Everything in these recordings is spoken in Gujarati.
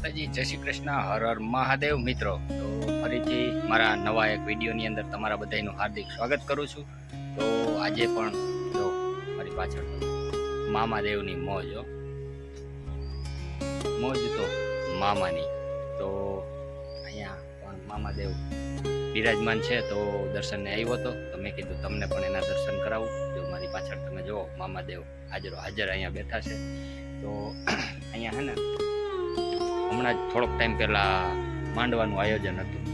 માતાજી, જય શ્રી કૃષ્ણ, હર હર મહાદેવ મિત્રો. તો ફરીથી મારા નવા એક વિડીયોની અંદર તમારા બધાનું હાર્દિક સ્વાગત કરું છું. તો આજે પણ જો મારી પાછળ મામાદેવની મોજ તો મામાની. તો અહીંયા પણ મામાદેવ બિરાજમાન છે. તો દર્શનને આવ્યો હતો, તો મેં કીધું તમને પણ એના દર્શન કરાવું. જો મારી પાછળ તમે જુઓ, મામાદેવ હાજર અહીંયા બેઠા છે. તો અહીંયા હે ને હમણાં જ થોડોક ટાઈમ પહેલાં માંડવાનું આયોજન હતું,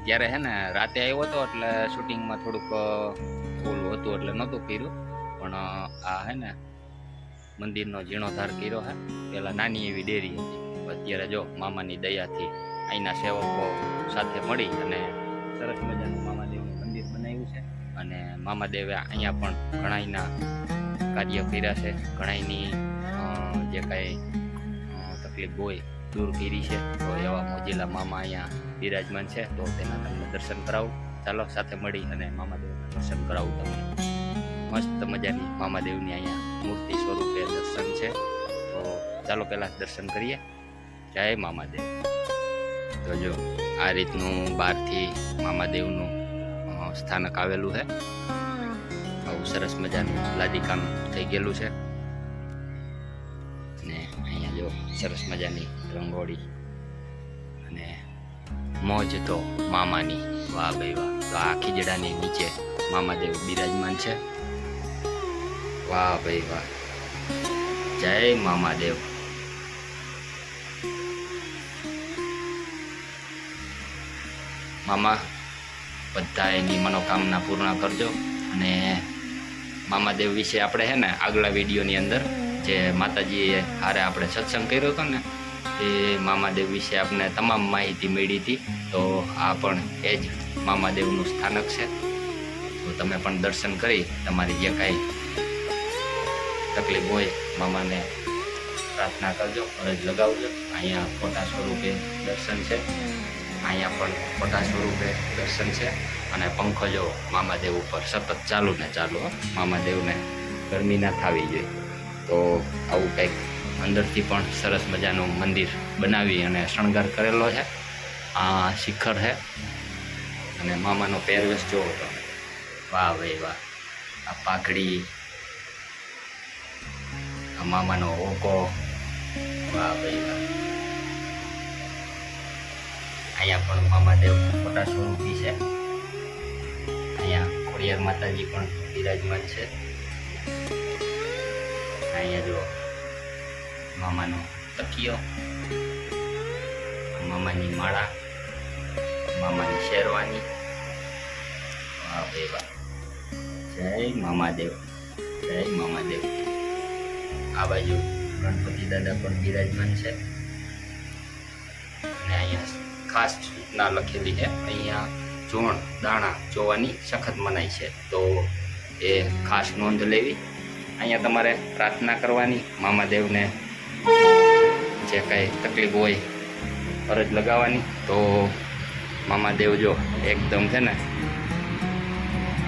ત્યારે હે ને રાતે આવ્યો હતો, એટલે શૂટિંગમાં થોડુંક ઓલું હતું એટલે નહોતું કર્યું. પણ આ હે ને મંદિરનો જીર્ણોદ્ધાર કર્યો હે. પહેલાં નાની એવી ડેરી હતી, અત્યારે જો મામાની દયાથી અહીંના સેવકો સાથે મળી અને સરસ મજાનું મામાદેવનું મંદિર બનાવ્યું છે. અને મામાદેવે અહીંયા પણ ઘણાયના કાર્ય કર્યા છે, ઘણાયની જે કાંઈ તકલીફ હોય દૂર કરી છે. તો એવા મોજીલા મામા અહીંયા બિરાજમાન છે. તો તેના તમને દર્શન કરાવું. ચાલો સાથે મળી અને મામાદેવના દર્શન કરાવું તમને. મસ્ત મજાની મામાદેવની અહીંયા મૂર્તિ સ્વરૂપે દર્શન છે. તો ચાલો પહેલાં દર્શન કરીએ. જય મામાદેવ. તો જો આ રીતનું બહારથી મામાદેવનું સ્થાનક આવેલું છે. આવું સરસ મજાનું લાદીકામ થઈ ગયેલું છે. અને અહીંયા જો સરસ મજાની રંગોળી અને મોજ તો મામાની. વાહ ભાઈ વાહ. તો આ ખીજડાની નીચે મામાદેવ બિરાજમાન છે. વાહ ભાઈ વાહ. જય મામાદેવ. મામા બધા એની મનોકામના પૂર્ણ કરજો. અને મામાદેવ વિશે આપણે છે ને આગલા વિડીયોની અંદર જે માતાજીએ હારે આપણે સત્સંગ કર્યો હતો ને, એ મામાદેવ વિશે આપણે તમામ માહિતી મળી હતી. તો આ પણ એ જ મામાદેવનું સ્થાનક છે. તો તમે પણ દર્શન કરી તમારી જે કાંઈ તકલીફ હોય મામાને પ્રાર્થના કરજો, અરજ લગાવજો. અહીંયા ફોટા સ્વરૂપે દર્શન છે, અહીંયા પણ ફોટા સ્વરૂપે દર્શન છે. અને પંખો જો મામાદેવ ઉપર સતત ચાલુ ને ચાલુ. મામાદેવને ગરમી ના થવી જોઈએ. તો આવું કંઈક અંદરથી પણ સરસ મજાનું મંદિર બનાવી અને શણગાર કરેલો છે. આ શિખર છે અને મામાનો પહેરવેશ જોવો તો વાહ ભાઈ વાહ. આ પાઘડી, આ મામાનો ઓકો, વાહ ભાઈ વાહ. અહીંયા પણ મામાદેવ મોટા સ્વરૂપી છે. અહીંયા ખોડિયાર માતાજી પણ બિરાજમાન છે. અહીંયા જો મામાનો તકિયો, મામાની માળા, મામાની શેરવાની. વાહ ભાઈ વાહ. જય મામાદેવ, જય મામાદેવ. આ બાજુ ગણપતિ દાદા પણ બિરાજમાન છે. અને અહીંયા ખાસ સૂચના લખેલી છે, અહીંયા જોણ દાણા જોવાની સખત મનાઈ છે. તો એ ખાસ નોંધ લેવી. અહીંયા તમારે પ્રાર્થના કરવાની, મામાદેવને જે કાંઈ તકલીફ હોય અરજ લગાવવાની. તો મામાદેવ જો એકદમ છે ને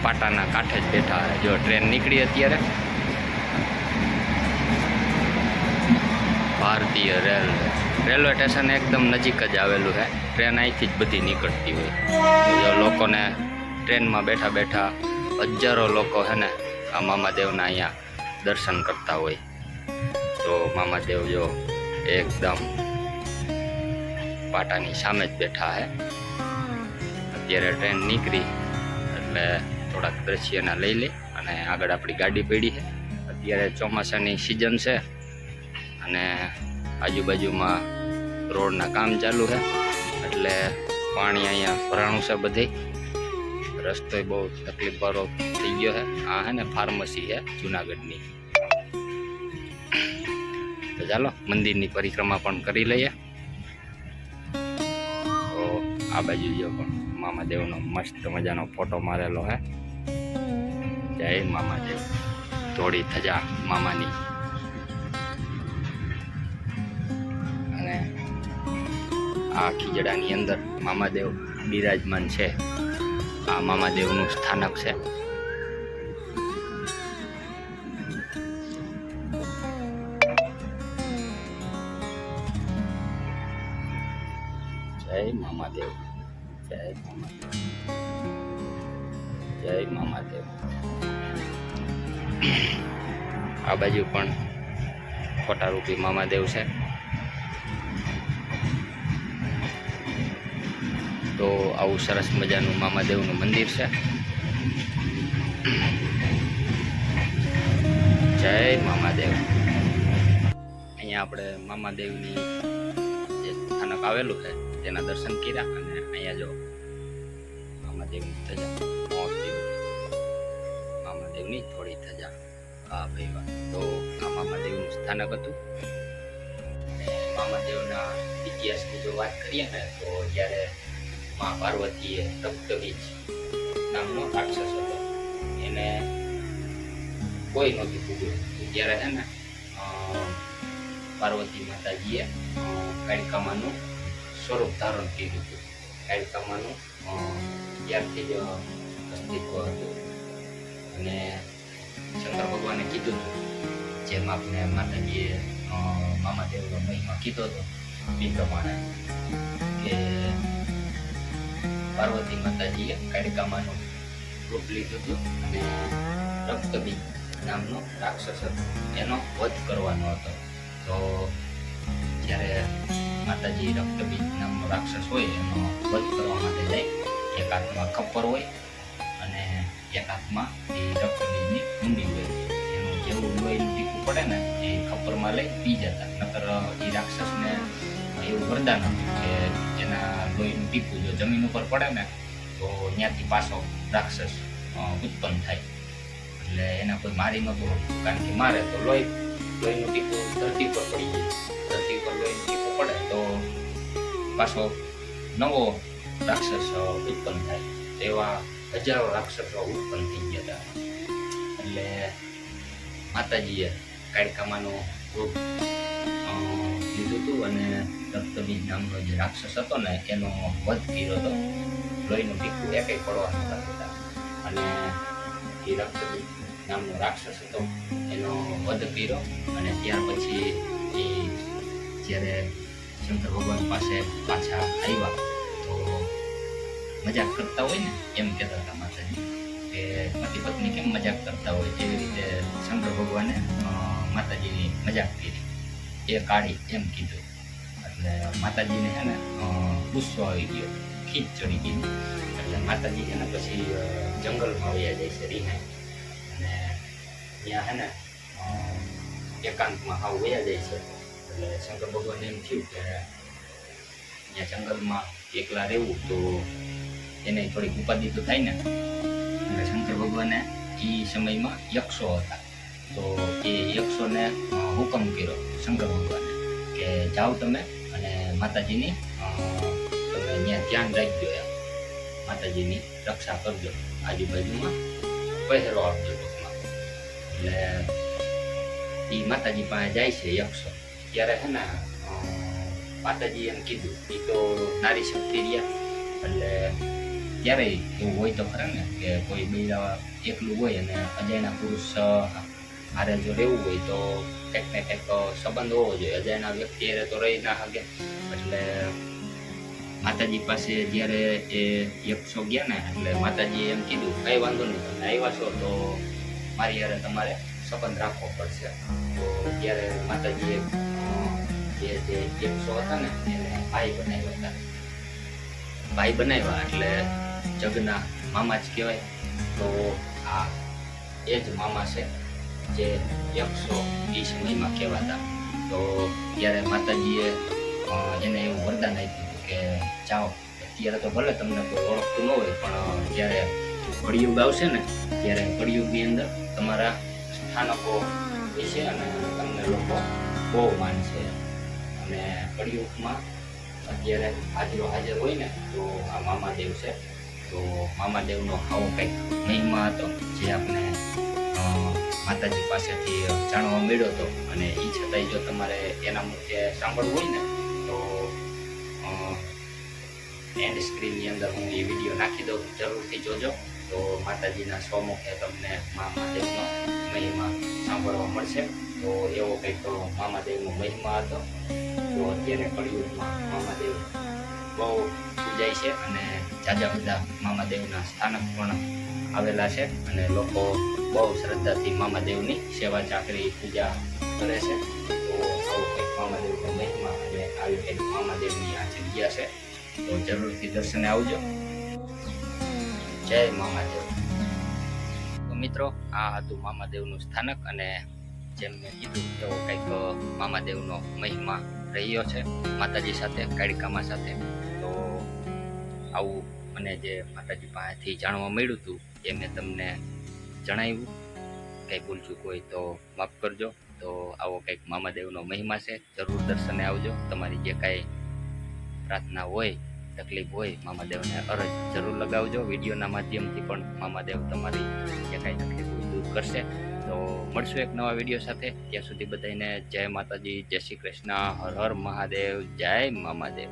પાટાના કાંઠે જ બેઠા. જો ટ્રેન નીકળી અત્યારે, ભારતીય રેલવે સ્ટેશન એકદમ નજીક જ આવેલું છે. ટ્રેન અહીંથી જ બધી નીકળતી હોય. જો લોકોને ટ્રેનમાં બેઠા બેઠા હજારો લોકો છે ને આ મામાદેવના અહીંયા દર્શન કરતા હોય. તો મામાદેવ જો એકદમ પાટાની સામે જ બેઠા છે. અત્યારે ટ્રેન નીકળી એટલે થોડાક દ્રશ્યના લઈ લે. અને આગળ આપણી ગાડી પડી છે. અત્યારે ચોમાસાની સિઝન છે અને આજુબાજુમાં રોડના કામ ચાલુ છે, એટલે પાણી અહીંયા ભરાણું છે બધે. રસ્તો બહુ તકલીફવાળો થઈ ગયો છે. આ છે ને ફાર્મસી છે જુનાગઢની. તો ચાલો મંદિરની પરિક્રમા પણ કરી લઈએ. તો આ બાજુ જો પણ મામાદેવનો મસ્ત મજાનો ફોટો મારેલો છે. જય મામાદેવ. થોડી ધજા મામાની. અને આ ખીજડાની અંદર મામાદેવ બિરાજમાન છે. આ મામાદેવનું સ્થાનક છે. મામાદેવ, જય મામાદેવ, જય મામાદેવ. આ બાજુ પણ ફોટારૂપી મામાદેવ છે. તો આવું સરસ મજાનું મામાદેવનું મંદિર છે. જય મામાદેવ. અહીંયા આપણે મામાદેવની જે સ્થાનક આવેલું છે તેના દર્શન કર્યા અને અહીંયા જો મામાદેવની ધજા, મામાદેવની થોડી ધજા. હા ભાઈ વાહ. તો આ મામાદેવનું સ્થાનક હતું. મામાદેવના ઇતિહાસની જો વાત કરીએ ને તો જ્યારે મા પાર્વતીએ રક્તબીજ નામનો રાક્ષસ હતો એને કોઈ નહોતું પૂગ્યું. ત્યારે છે ને પાર્વતી માતાજીએ કાળિકામાનું સ્વરૂપ ધારણ કર્યું હતું. કાળિકામાનું ત્યારથી જ અસ્તિત્વ હતું અને શંકર ભગવાને કીધું હતું જેમ આપણે માતાજીએ મામાદેવનો મહિમા કીધો હતો એ પ્રમાણે કે પાર્વતી માતાજીએ કાળિકામાનું રૂપ લીધું હતું અને રક્તબીજ નામનો રાક્ષસ હતો એનો વધ કરવાનો હતો. તો જ્યારે માતાજી રક્તબીજ નામનો રાક્ષસ હોય એનો વધ કરવા માટે જાય, એક હાથમાં ખપ્પર હોય અને એક હાથમાં એ રક્તબીજની ઊંડી હોય. એનું જેવું લોહીનું ટીપું પડે ને એ ખપ્પરમાં લઈ પી જતા. નકર એ રાક્ષસને એવું વરદાન હતું કે એના લોહીનું ટીપું જો જમીન ઉપર પડે ને તો ત્યાંથી પાછો રાક્ષસ ઉત્પન્ન થાય. એટલે એને કોઈ મારી નહોતું, કારણ કે મારે તો લોહીનું ટીપું ધરતી પર પડી જાય. ધરતી પર લોહીનું ટીપું પડે તો પાછો નવો રાક્ષસ ઉત્પન્ન થાય. એવા હજારો રાક્ષસો ઉત્પન્ન થઈ ગયા હતા. એટલે માતાજીએ કાળિકામાનું રૂપ લીધું હતું અને રક્તબીજ નામનો જે રાક્ષસ હતો ને એનો વધ કર્યો હતો. લોહીનું ટીપું એકેય પડવા નહોતા દેતા અને એ રક્તબીજ નામનો રાક્ષસ હતો એનો વધ કર્યો. અને ત્યાર પછી એ જ્યારે શંકર ભગવાન પાસે પાછા આવ્યા તો મજાક કરતા હોય ને એમ કહેતા હતા માતાજી કે પતિ પત્ની કેમ મજાક કરતા હોય એવી રીતે શંકર ભગવાને માતાજીની મજાક કરી, એ કાઢી એમ કીધું. એટલે માતાજીને છે ને ગુસ્સો આવી ગયો, ખીચ ચડી ગઈ. એટલે માતાજી છે ને પછી જંગલમાં વયા જાય છે રીહાઈ અને ત્યાં છે ને એકાંતમાં હાવ વયા જાય છે. એટલે શંકર ભગવાનને એમ થયું કે ત્યાં જંગલમાં એકલા રહેવું તો એને થોડીક ઉપાધિ તો થાય ને. એટલે શંકર ભગવાને એ સમયમાં યક્ષો હતા તો એ યક્ષોને હુકમ કર્યો શંકર ભગવાને કે જાઓ તમે અને માતાજીની તમે ત્યાં ધ્યાન રાખજો, એમ માતાજીની રક્ષા કરજો, આજુબાજુમાં પહેરો આપજો ટૂંકમાં. એટલે એ માતાજી પાસે જાય છે યક્ષો. ત્યારે છે ને માતાજી એમ કીધું એ તો નારી શક્તિ રહ્યા. એટલે ત્યારે એવું હોય તો ખરે ને કે કોઈ બૈરા એકલું હોય અને અજાયના પુરુષ હારે જો રહેવું હોય તો કંઈક ને કંઈક સંબંધ હોવો જોઈએ. અજાયના વ્યક્તિ હારે તો રહી ના શકે. એટલે માતાજી પાસે જ્યારે એ યક્ષો ગયા ને એટલે માતાજીએ એમ કીધું કંઈ વાંધો નહીં, તમે આવ્યા છો તો મારી હારે તમારે સંબંધ રાખવો પડશે. તો ત્યારે માતાજીએ જે યક્ષો હતા ને એને ભાઈ બનાવ્યા હતા. ભાઈ બનાવ્યા એટલે જગના મામા જ કહેવાય. તો આ એ જ મામા છે જે યક્ષો એ સમયમાં કહેવાતા. તો ત્યારે માતાજીએ એને એવું વરદાન આપ્યું કે જાઓ, અત્યારે તો ભલે તમને કોઈ ઓળખતું ન હોય પણ જ્યારે કળિયુગ આવશે ને ત્યારે કળિયુગની અંદર તમારા સ્થાનકો વિશે અને તમને લોકો બહુ માનશે. અને કળિયુગમાં અત્યારે હાજર હોય ને તો આ મામાદેવ છે. તો મામાદેવનો આવો કંઈક મહિમા હતો જે આપણે માતાજી પાસેથી જાણવા મળ્યો હતો. અને એ છતાંય જો તમારે એના મુખ્ય સાંભળવું હોય ને તો એન્ડ સ્ક્રીનની અંદર હું એ વિડીયો નાખી દઉં, જરૂરથી જોજો. તો માતાજીના સ્વમુખે તમને મામાદેવનો મહિમા સાંભળવા મળશે. તો એવો કંઈક મામાદેવનો મહિમા હતો. તો અત્યારે કળિયુગમાં મામાદેવ બહુ પૂજાય છે અને જાજા બધા મામાદેવના સ્થાનક પણ આવેલા છે અને લોકો બહુ શ્રદ્ધાથી મામાદેવની સેવા ચાકરી પૂજા કરે છે. તો આવું કંઈક મામાદેવનો મહિમા અને આવી કંઈક મામાદેવની આ જગ્યા છે. તો જરૂરથી દર્શને આવજો. જય મામાદેવ. તો મિત્રો, આ હતું મામાદેવનું સ્થાનક અને જેમ મેં કીધું એવો કંઈક મામાદેવનો મહિમા રહ્યો છે માતાજી સાથે, કાળિકામા સાથે. તો આવું મને જે માતાજી પાસેથી જાણવા મળ્યું હતું એ મેં તમને જણાવ્યું. કંઈ ભૂલચૂક હોય તો માફ કરજો. તો આવો કંઈક મામાદેવનો મહિમા છે. જરૂર દર્શને આવજો. તમારી જે કાંઈ પ્રાર્થના હોય, તકલીફ હોય, મામાદેવને અરજ જરૂર લગાવજો. વિડીયોના માધ્યમથી પણ મામાદેવ તમારી જે કાંઈ તકલીફ હોય દૂર કરશે. તો મળશું એક નવા વિડીયો સાથે. ત્યાં સુધી બધાને જય માતાજી, જય શ્રી કૃષ્ણ, હર હર મહાદેવ, જય મામાદેવ.